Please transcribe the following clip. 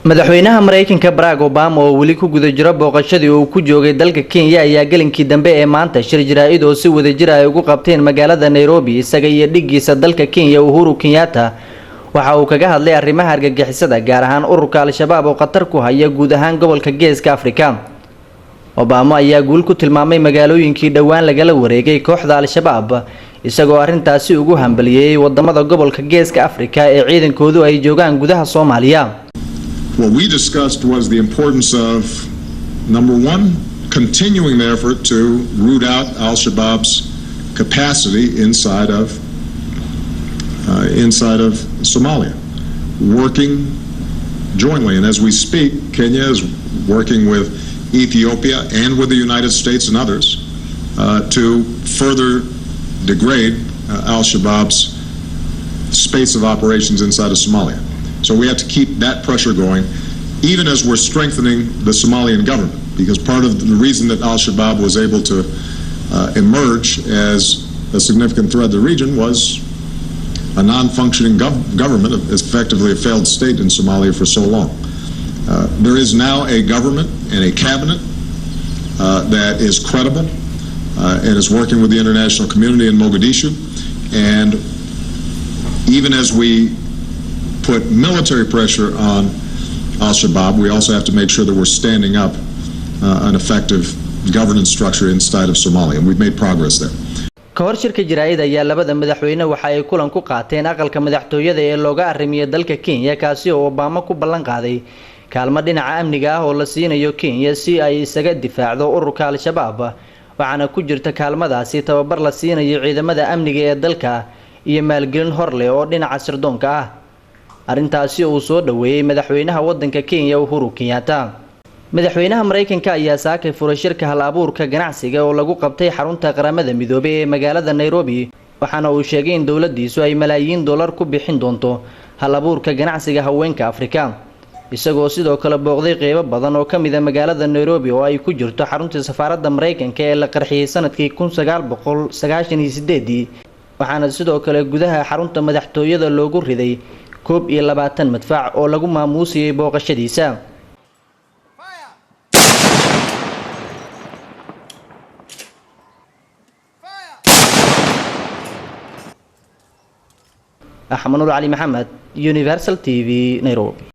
madaxweynaha Mareykanka Barack Obama oo wali ku guda jira booqashadii uu ku joogay dalka Kenya ayaa galinkii dambe ee maanta shir jiraa'id oo si wadajir ah ugu qabteen magaalada Nairobi isaga iyo dhigiisa dalka Kenya Uhuru Kenyatta waxa uu kaga hadlay arrimaha argagixisada gaar ahaan ururka Al-Shabaab oo qatar ku haya guud ahaan gobolka Geeska Afrika. Obama ayaa guul ku tilmaamay magaalooyinkii dhawaan lagala wareegay kooxda Al-Shabaab isagoo arintaasi ugu hambaliyay wadamada gobolka Geeska Afrika ee ciidankoodu ay joogaan gudaha Soomaaliya. What we discussed was the importance of, number one, continuing the effort to root out Al-Shabaab's capacity inside of Somalia, working jointly. And as we speak, Kenya is working with Ethiopia and with the United States and others to further degrade Al-Shabaab's space of operations inside of Somalia. So we have to keep that pressure going, even as we're strengthening the Somalian government, because part of the reason that Al-Shabaab was able to emerge as a significant threat to the region was a non-functioning government, effectively a failed state in Somalia for so long. There is now a government and a cabinet that is credible and is working with the international community in Mogadishu, and even as we put military pressure on Al-Shabaab, we also have to make sure that we're standing up an effective governance structure inside of Somalia, and we've made progress there. kahor shirka jiraa'id ayaa labada madaxweyne waxa ay kulan ku qaateen aqalka madaxtooyada ee looga arrimiyay dalka Kenya kaasi oo Obama ku ballan qaaday kaalmo dhinaca amniga ah oo la siinayo Kenya si ay isaga difaacdo ururka Al-Shabaab waxaana ku jirta kaalmadaasi tababar la siinayo ciidamada amniga ee dalka iyo maalgelin horle oo dhinaca sirdoonka ah. Arintaasi uu soo dhaweeyay madaxweynaha wadanka Kenya Uhuru Kenyatta. Madaxweynaha Mareykanka ayaa saakay furay shirka hal-abuurka ganacsiga oo lagu qabtay xarunta qaramada midoobay ee magaalada Nairobi waxaana uu sheegay in dawladdiisu ay malaayiin dollar ku bixin doonto hal-abuurka ganacsiga haweenka Afrika isagoo sidoo kale booqday qaybo badan oo kamid ah magaalada Nairobi oo ay ku jirto xarunta safaaradda Mareykanka ee la qarxiyay sanadkii 1998 waxaana sidoo kale gudaha xarunta madaxtooyada loogu riday 21 madfac oo lagu maamuusiyay booqashadiisa. Ahmed-nor Ali Mohammed, Universal TV, Nairobi.